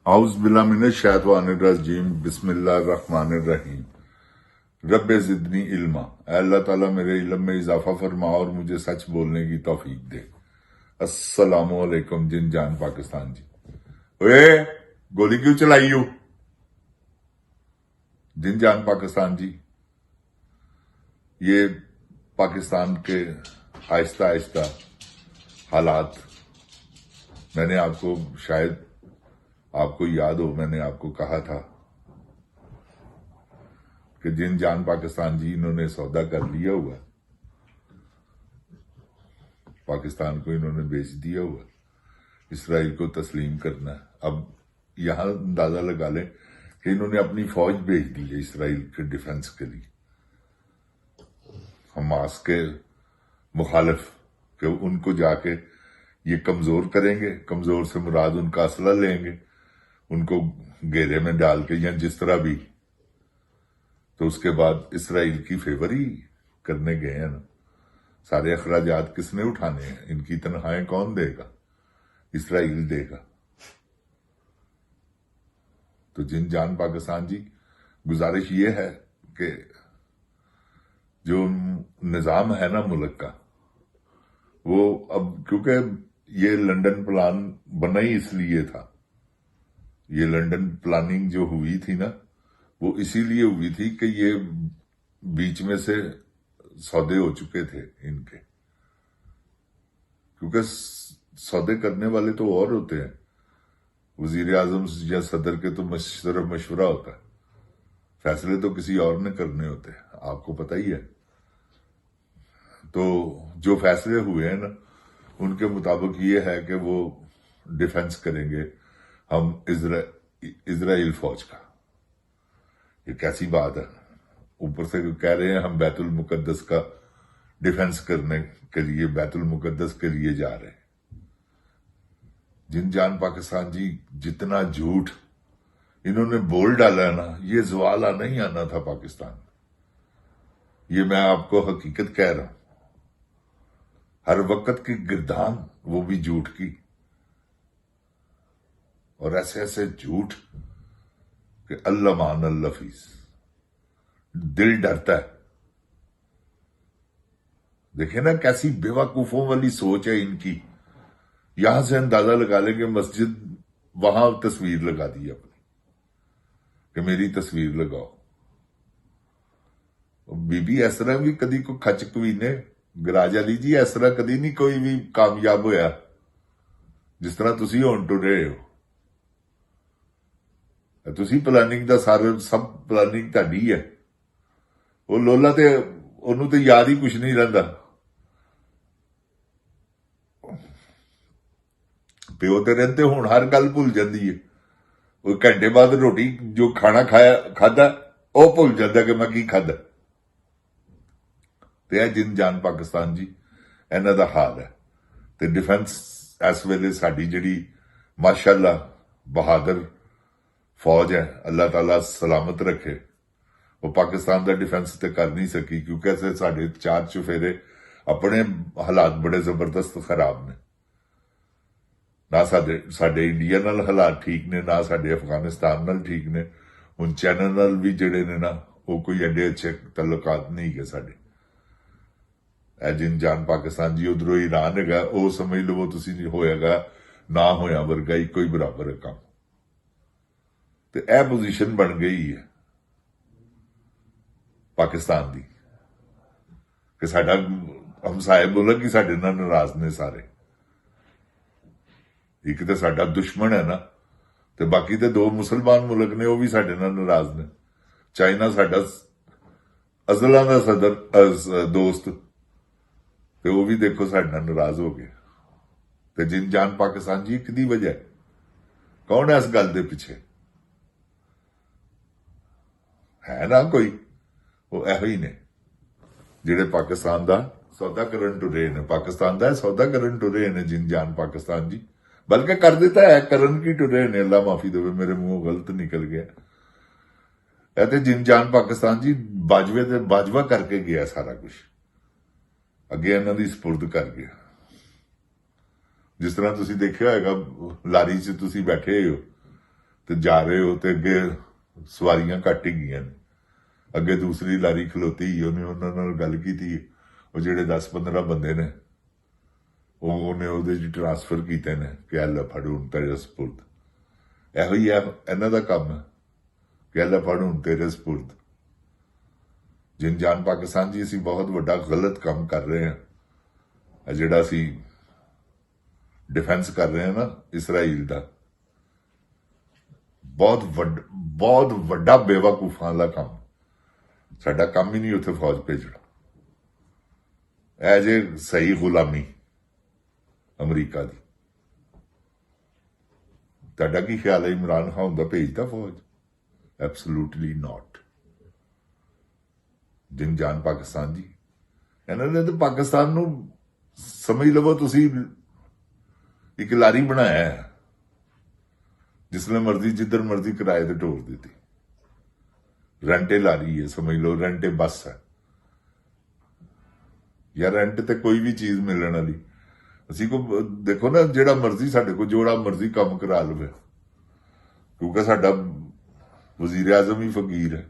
आउज़ बिल्लाह मिनश शैतानिर रजीम बिस्मिल्लाहिर रहमानिर रहीम। रब ज़िदनी इल्मा, अल्लाह ताला मेरे इल्म में इजाफा फरमा और मुझे सच बोलने की तौफीक दे। अस्सलामु अलैकुम जिन जान पाकिस्तान जी। ओए गोली क्यों चलाई हो जिन जान पाकिस्तान जी? ये पाकिस्तान के आहिस्ता आहिस्ता हालात, मैंने आपको शायद आपको याद हो, मैंने आपको कहा था कि जिन जान पाकिस्तान जी इन्होंने सौदा कर लिया हुआ, पाकिस्तान को इन्होंने बेच दिया हुआ, इसराइल को तस्लीम करना है। अब यहां अंदाजा लगा लें कि इन्होंने अपनी फौज भेज दी है इसराइल के डिफेंस के लिए, हमास के मुखालिफ, कि उनको जाके ये कमजोर करेंगे। कमजोर से मुराद उनका असला लेंगे, उनको घेरे में डाल के या जिस तरह भी, तो उसके बाद इसराइल की फेवर ही करने गए हैं ना। सारे अखराजात किसने उठाने हैं? इनकी तनख्वाहें कौन देगा? इसराइल देगा। तो जिन जान पाकिस्तान जी, गुजारिश ये है कि जो निजाम है ना मुल्क का, वो अब क्योंकि ये लंदन प्लान बना ही इसलिए था, ये लंदन प्लानिंग जो हुई थी ना, वो इसीलिए हुई थी कि ये बीच में से सौदे हो चुके थे इनके, क्योंकि सौदे करने वाले तो और होते हैं, वजीर आजम या सदर के तो सिर्फ मशवरा होता है, फैसले तो किसी और ने करने होते हैं, आपको पता ही है। तो जो फैसले हुए हैं ना, उनके मुताबिक ये है कि वो डिफेंस करेंगे हम इजराइल फौज का। ये कैसी बात है? ऊपर से कह रहे हैं हम बैतुल मुकद्दस का डिफेंस करने के लिए, बैतुल मुकद्दस के लिए जा रहे हैं। जिन जान पाकिस्तान जी, जितना झूठ इन्होंने बोल डाला है ना, ये ज़वाला नहीं आना था पाकिस्तान। ये मैं आपको हकीकत कह रहा हूं। हर वक्त की गिरदान, वो भी झूठ की, और ऐसे ऐसे झूठ कि अल्लाह मान अल्लाह फीस, दिल डरता है। देखे ना कैसी बेवकूफों वाली सोच है इनकी। यहां से अंदाजा लगा लेंगे, मस्जिद वहां तस्वीर लगा दी अपनी कि मेरी तस्वीर लगाओ। बीबी इस तरह भी कदी को खच कवीने गराज वाली जी, इस तरह कदी नहीं कोई भी कामयाब होया जिस तरह तुसी होण टुर रहे हो। तुसी प्लानिंग दा सारे सब प्लानिंग तुहाडी है। वो लोला ते ओनू ते याद ही कुछ नहीं रहिंदा। प्यो ते रहिंदे, हुण हर गल भुल जांदी है। वो घंटे बाद रोटी जो खाना खादा वो भुल जांदा कि मैं की खादा। ते है जिन जान पाकिस्तान जी, इन्हां दा हाल है। ते डिफेंस इस वेले साडी जिहड़ी माशाअल्लाह बहादुर फौज है, अल्लाह ताला सलामत रखे, वो पाकिस्तान का डिफेंस तो कर नहीं सकी, क्योंकि ऐसे साढ़े 4 चुफेरे अपने हालात बड़े जबरदस्त खराब ने। ना साडे इंडिया नाल हालात ठीक ने, ना साडे अफगानिस्तान नाल ठीक ने। हुण चाइना नाल भी जिहड़े ने ना, वो कोई एडे अच्छे तल्लुकात नहीं है साडे। जिन जान पाकिस्तान जी, उधरों ईरान है, वो समझ लो तुसी होएगा ना होया वर्गा ही कोई बराबर है काम। तो यह पोजीशन बन गई है पाकिस्तान की कि साडा हमसाए मुल्क ही साडे नाल नाराज ने सारे। एक तो साडा दुश्मन है ना, तो बाकी तो 2 मुसलमान मुल्क ने, वो भी साडे नाल नाराज ने। चाइना साडा अजला दा सदर दोस्त, तो वो भी देखो साडे नाल नाराज हो गए। तो जिन जान पाकिस्तान जी, किदी वजह है? कौन है इस गल दे पिछे? है ना कोई? वो एहो ही ने जिहड़े पाकिस्तान दा सौदा करन टुरे ने, पाकिस्तान दा सौदा करन टुरे ने जिन जान पाकिस्तान जी। बल्कि कर देता है, करन की टुरे ने, अल्लाह माफी देवे, मेरे मुंहों गलत निकल गया। ते जिन जान पाकिस्तान जी बाजवे ते बाजवा करके गया, सारा कुछ अगे इन्हां दी सपुर्द कर गया। जिस तरह तुसी देखिया होगा, लारी च तुसी बैठे हो ਤੇ ਜਾ ਰਹੇ ਹੋ ਤੇ ਅੱਗੇ ਸਵਾਰੀਆਂ ਘੱਟ ਹੀ ਗਈਆਂ ਨੇ। ਅੱਗੇ ਦੂਸਰੀ ਲਾਰੀ ਖਲੋਤੀ, ਉਹਨੇ ਉਹਨਾਂ ਨਾਲ ਗੱਲ ਕੀਤੀ, ਉਹ ਜਿਹੜੇ 10-15 ਬੰਦੇ ਨੇ ਉਹਨੇ ਉਹਦੇ 'ਚ ਟਰਾਂਸਫਰ ਕੀਤੇ ਨੇ ਕਿ ਲੈ ਫੜ ਹੁਣ ਤੇਰੇ ਸਪੁਰਦ। ਇਹੋ ਹੀ ਹੈ ਇਹਨਾਂ ਦਾ ਕੰਮ, ਕਿ ਲੈ ਫੜ ਹੁਣ ਤੇਰੇ ਸਪੁਰਦ। ਜਿਨ ਜਾਨ ਪਾਕਿਸਤਾਨ ਜੀ, ਅਸੀਂ ਬਹੁਤ ਵੱਡਾ ਗਲਤ ਕੰਮ ਕਰ ਰਹੇ ਹਾਂ। ਜਿਹੜਾ ਅਸੀਂ ਡਿਫੈਂਸ ਕਰ ਰਹੇ ਹਾਂ ਨਾ ਇਸਰਾਈਲ ਦਾ, ਬਹੁਤ ਵੱਡਾ ਬੇਵਕੂਫਾਂ ਦਾ ਕੰਮ। ਸਾਡਾ ਕੰਮ ਹੀ ਨਹੀਂ ਉੱਥੇ ਫੌਜ ਭੇਜਣਾ। ਇਹ ਜੇ ਸਹੀ ਗੁਲਾਮੀ ਅਮਰੀਕਾ ਦੀ। ਤੁਹਾਡਾ ਕੀ ਖਿਆਲ ਹੈ ਇਮਰਾਨ ਖਾਨ ਦਾ ਭੇਜਦਾ ਫੌਜ? ਐਬਸੋਲੂਟਲੀ ਨਾਟ। ਜਿਨ ਜਾਨ ਪਾਕਿਸਤਾਨ ਜੀ, ਇਹਨਾਂ ਨੇ ਤਾਂ ਪਾਕਿਸਤਾਨ ਨੂੰ ਸਮਝ ਲਵੋ ਤੁਸੀਂ ਇੱਕ ਲਾਰੀ ਬਣਾਇਆ ਹੈ, ਜਿਸਨੇ ਮਰਜ਼ੀ ਜਿੱਧਰ ਮਰਜ਼ੀ ਕਿਰਾਏ ਤੇ ਢੋਲ ਦਿੱਤੀ। ਰੈਂਟੇ ਲਾਰੀ ਹੈ, ਸਮਝ ਲਓ ਰੈਂਟੇ ਬੱਸ ਹੈ, ਜਾਂ ਰੈਂਟ ਤੇ ਕੋਈ ਵੀ ਚੀਜ਼ ਮਿਲਣ ਵਾਲੀ। ਅਸੀਂ ਕੋ ਦੇਖੋ ਨਾ, ਜਿਹੜਾ ਮਰਜ਼ੀ ਸਾਡੇ ਕੋਲ ਜਿਹੜਾ ਮਰਜ਼ੀ ਕੰਮ ਕਰਾ ਲਵੇ, ਕਿਉਂਕਿ ਸਾਡਾ ਵਜ਼ੀਰ ਆਜ਼ਮ ਹੀ ਫਕੀਰ ਹੈ,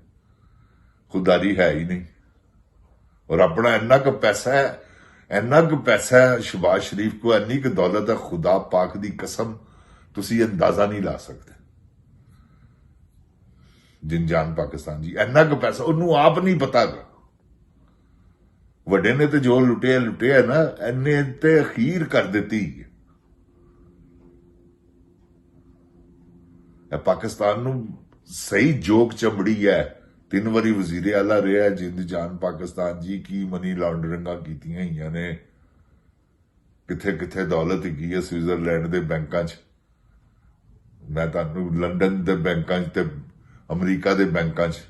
ਖੁਦਾਰੀ ਹੈ ਹੀ ਨਹੀਂ। ਔਰ ਆਪਣਾ ਇੰਨਾ ਕੁ ਪੈਸਾ ਹੈ ਸ਼ਹਬਾਜ਼ ਸ਼ਰੀਫ ਕੋ, ਇੰਨੀ ਕੁ ਦੌਲਤ ਹੈ, ਖੁਦਾ ਪਾਕ ਦੀ ਕਸਮ ਤੁਸੀਂ ਅੰਦਾਜ਼ਾ ਨਹੀਂ ਲਾ ਸਕਦੇ। ਜਿਨ ਜਾਨ ਪਾਕਿਸਤਾਨ ਜੀ, ਇੰਨਾ ਕੁ ਪੈਸਾ ਉਹਨੂੰ ਆਪ ਨਹੀਂ ਪਤਾਗਾ। ਵੱਡੇ ਨੇ ਤੇ ਜੋ ਲੁੱਟਿਆ ਨਾ, ਇਹਨੇ ਤੇ ਅਖੀਰ ਕਰ ਦਿੱਤੀ। ਇਹ ਪਾਕਿਸਤਾਨ ਨੂੰ ਸਹੀ ਜੋਕ ਚੰਬੜੀ ਹੈ। 3 ਵਾਰੀ ਵਜ਼ੀਰ ਆਲਾ ਰਿਹਾ ਜਿੰਦ ਜਾਨ ਪਾਕਿਸਤਾਨ ਜੀ। ਕੀ ਮਨੀ ਲਾਂਡਰਿੰਗਾਂ ਕੀਤੀਆਂ ਹੋਈਆਂ ਨੇ, ਕਿੱਥੇ ਦੌਲਤ ਹੈਗੀ ਹੈ ਸਵਿਟਜ਼ਰਲੈਂਡ ਦੇ ਬੈਂਕਾਂ 'ਚ। ਮੈਂ ਤੁਹਾਨੂੰ ਲੰਡਨ ਦੇ ਬੈਂਕਾਂ 'ਚ ਤੇ ਅਮਰੀਕਾ ਦੇ ਬੈਂਕਾਂ 'ਚ,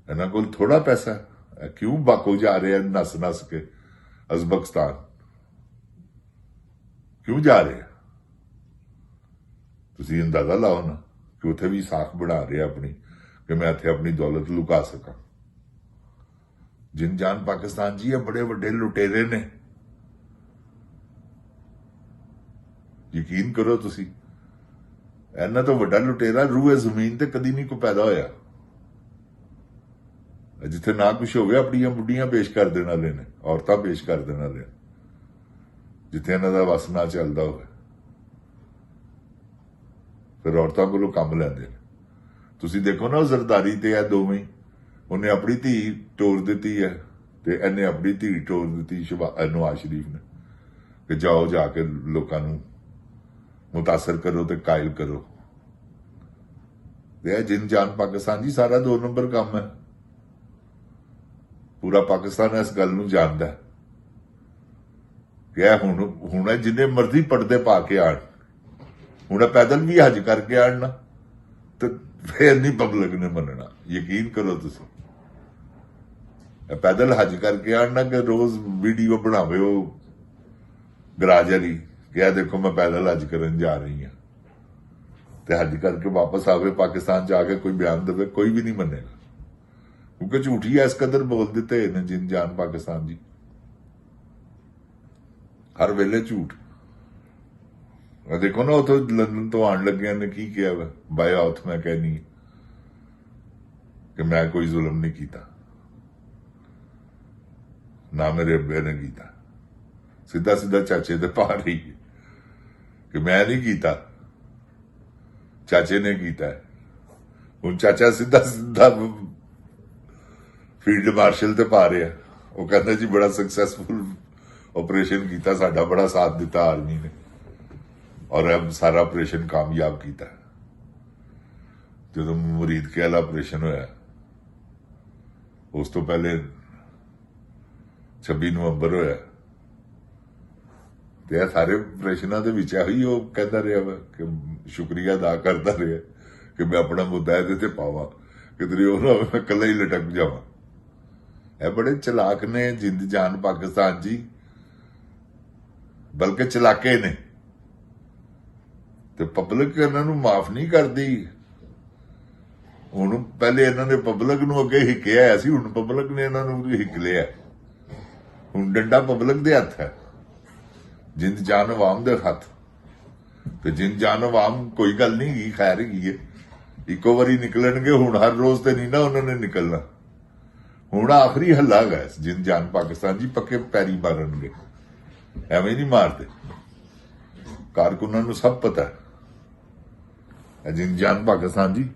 ਇਹਨਾਂ ਕੋਲ ਥੋੜਾ ਪੈਸਾ ਹੈ। ਕਿਉਂ ਬਾਕੋ ਜਾ ਰਹੇ ਹਨ ਨਸ ਕੇ ਉਜ਼ਬੇਕਿਸਤਾਨ? ਕਿਉਂ ਜਾ ਰਹੇ? ਤੁਸੀਂ ਅੰਦਾਜ਼ਾ ਲਾਓ ਨਾ ਕਿ ਉੱਥੇ ਵੀ ਸਾਖ ਬਣਾ ਰਹੇ ਆਪਣੀ, ਕਿ ਮੈਂ ਇੱਥੇ ਆਪਣੀ ਦੌਲਤ ਲੁਕਾ ਸਕਾਂ। ਜਿਨ ਜਾਨ ਪਾਕਿਸਤਾਨ ਜੀ, ਇਹ ਬੜੇ ਵੱਡੇ ਲੁਟੇਰੇ ਨੇ। ਯਕੀਨ ਕਰੋ ਤੁਸੀਂ, ਇਹਨਾਂ ਤੋਂ ਵੱਡਾ ਲੁਟੇਰਾ ਰੂਏ ਜ਼ਮੀਨ ਤੇ ਕਦੀ ਨਹੀਂ ਕੋ ਪੈਦਾ ਹੋਇਆ। ਜਿੱਥੇ ਨਾ ਕੁਛ ਹੋਵੇ, ਆਪਣੀਆਂ ਬੁੱਢੀਆਂ ਪੇਸ਼ ਕਰ ਦੇਣ ਵਾਲੇ ਨੇ, ਔਰਤਾਂ ਪੇਸ਼ ਕਰ ਦੇਣ ਵਾਲੇ, ਜਿੱਥੇ ਇਹਨਾਂ ਦਾ ਵਸ ਨਾ ਚੱਲਦਾ ਹੋਵੇ, ਫਿਰ ਔਰਤਾਂ ਕੋਲੋਂ ਕੰਮ ਲੈਂਦੇ ਨੇ। ਤੁਸੀਂ ਦੇਖੋ ਨਾ, ਉਹ ਜ਼ਰਦਾਰੀ ਤੇ ਇਹ ਦੋਵੇਂ, ਉਹਨੇ ਆਪਣੀ ਧੀ ਤੋਰ ਦਿੱਤੀ ਹੈ ਤੇ ਇਹਨੇ ਆਪਣੀ ਧੀ ਤੋਰ ਦਿੱਤੀ ਨਵਾਜ਼ ਸ਼ਰੀਫ ਨੇ, ਕਿ ਜਾਓ ਜਾ ਕੇ ਲੋਕਾਂ ਨੂੰ ਮੁਤਾਸਰ ਕਰੋ ਤੇ ਕਾਇਲ ਕਰੋ। ਤੇ ਇਹ ਜਿਨ ਜਾਨ ਪਾਕਿਸਤਾਨ ਜੀ, ਸਾਰਾ 2 ਨੰਬਰ ਕੰਮ ਹੈ। ਪੂਰਾ ਪਾਕਿਸਤਾਨ ਇਸ ਗੱਲ ਨੂੰ ਜਾਣਦਾ ਕਿ ਇਹ ਹੁਣ ਜਿੰਨੇ ਮਰਜ਼ੀ ਪਰਦੇ ਪਾ ਕੇ ਆਣ, ਹੁਣ ਪੈਦਲ ਵੀ ਹਜ ਕਰਕੇ ਆਣ ਨਾ, ਤੇ ਫੇਰ ਨਹੀਂ ਪਬਲਿਕ ਨੇ ਮੰਨਣਾ। ਯਕੀਨ ਕਰੋ ਤੁਸੀਂ, ਪੈਦਲ ਹਜ ਕਰਕੇ ਆਣ ਨਾ, ਕਿ ਰੋਜ਼ ਵੀਡੀਓ ਬਣਾਵੇ ਉਹ ਗਰਾਜ ਵਾਲੀ, ਕਿ ਇਹ ਦੇਖੋ ਮੈਂ ਪੈਦਲ ਹਜ ਕਰਨ ਜਾ ਰਹੀ ਹਾਂ, ਤੇ ਹਜ ਕਰਕੇ ਵਾਪਸ ਆਵੇ, ਪਾਕਿਸਤਾਨ ਚ ਆ ਕੇ ਕੋਈ ਬਿਆਨ ਦੇਵੇ, ਕੋਈ ਵੀ ਨਹੀਂ ਮੰਨੇਗਾ। ਕਿਉਂਕਿ ਝੂਠੀ ਇਸ ਕਦਰ ਬੋਲ ਦਿੱਤੇ ਨੇ ਜਿਨ ਜਾਨ ਪਾਕਿਸਤਾਨ ਜੀ, ਹਰ ਵੇਲੇ ਝੂਠ। ਦੇਖੋ ਨਾ, ਉਥੋਂ ਲੰਡਨ ਤੋਂ ਆਣ ਲੱਗਿਆ ਨੇ ਕੀ ਕਿਹਾ ਵਾ, ਬਾਇਆ ਉਥ ਮੈਂ ਕਹਿਨੀ ਕਿ ਮੈਂ ਕੋਈ ਜ਼ੁਲਮ ਨਹੀਂ ਕੀਤਾ, ਨਾ ਮੇਰੇ ਅੱਬੇ ਨੇ ਕੀਤਾ। ਸਿੱਧਾ ਚਾਚੇ ਤੇ ਪਾ ਰਹੀ ਹੈ ਕਿ ਮੈਂ ਨਹੀਂ ਕੀਤਾ, ਚਾਚੇ ਨੇ ਕੀਤਾ। ਹੁਣ ਚਾਚਾ ਸਿੱਧਾ ਫੀਲਡ ਮਾਰਸ਼ਲ ਤੇ ਪਾ ਰਿਹਾ। ਉਹ ਕਹਿੰਦਾ ਜੀ ਬੜਾ ਸਕਸੈਸਫੁਲ ਆਪਰੇਸ਼ਨ ਕੀਤਾ, ਸਾਡਾ ਬੜਾ ਸਾਥ ਦਿੱਤਾ ਆਰਮੀ ਨੇ, ਔਰ ਇਹ ਸਾਰਾ ਆਪਰੇਸ਼ਨ ਕਾਮਯਾਬ ਕੀਤਾ। ਜਦੋਂ ਮੁਰੀਦ ਕੇ ਵਾਲਾ ਆਪਰੇਸ਼ਨ ਹੋਇਆ, ਉਸ ਤੋਂ ਪਹਿਲੇ 26 ਨਵੰਬਰ ਹੋਇਆ, ਤੇ ਇਹ ਸਾਰੇ ਆਪਰੇਸ਼ਨਾਂ ਦੇ ਵਿੱਚ ਇਹੀ ਉਹ ਕਹਿੰਦਾ ਰਿਹਾ ਵਾ ਕਿ ਸ਼ੁਕਰੀਆ ਅਦਾ ਕਰਦਾ ਰਿਹਾ ਕਿ ਮੈਂ ਆਪਣਾ ਮੁੱਦਾ ਇਹਦੇ ਤੇ ਪਾਵਾਂ, ਕਿਧਰੇ ਉਹ ਨਾ ਮੈਂ ਇਕੱਲਾ ਹੀ ਲਟਕ ਜਾਵਾਂ। ਇਹ ਬੜੇ ਚਲਾਕ ਨੇ ਜਿੰਦ ਜਾਨ ਪਾਕਿਸਤਾਨ ਜੀ, ਬਲਕਿ ਚਲਾਕੇ ਨੇ, ਤੇ ਪਬਲਿਕ ਇਹਨਾਂ ਨੂੰ ਮਾਫ ਨਹੀਂ ਕਰਦੀ। ਹੁਣ ਪਹਿਲੇ ਇਹਨਾਂ ਨੇ ਪਬਲਿਕ ਨੂੰ ਅੱਗੇ ਹਿੱਕਿਆ ਸੀ, ਹੁਣ ਪਬਲਿਕ ਨੇ ਇਹਨਾਂ ਨੂੰ ਹਿੱਕ ਲਿਆ। ਹੁਣ ਡੰਡਾ ਪਬਲਿਕ ਦੇ ਹੱਥ ਹੈ, ਜਿੰਦ ਜਾਨ ਆਵਾਮ ਦੇ ਹੱਥ। ਤੇ ਜਿਨ ਜਾਨ ਆਵਾਮ ਕੋਈ ਗੱਲ ਨਹੀਂ ਗੀ, ਖੈਰ ਹੈਗੀ ਹੈ। ਇੱਕੋ ਵਾਰੀ ਨਿਕਲਣਗੇ, ਹੁਣ ਹਰ ਰੋਜ਼ ਤੇ ਨਹੀਂ ਨਾ ਉਹਨਾਂ ਨੇ ਨਿਕਲਣਾ। ਹੁਣ ਆਖਰੀ ਹੱਲਾ ਹੈਗਾ ਜਿਨ ਜਾਨ ਪਾਕਿਸਤਾਨ ਜੀ, ਪੱਕੇ ਪੈਰੀ ਮਾਰਨਗੇ, ਐਵੇਂ ਨਹੀਂ ਮਾਰਦੇ। ਕਾਰਕੁਨਾਂ ਨੂੰ ਸਭ ਪਤਾ ਹੈ ਜਿਨ ਜਾਨ ਪਾਕਿਸਤਾਨ ਜੀ।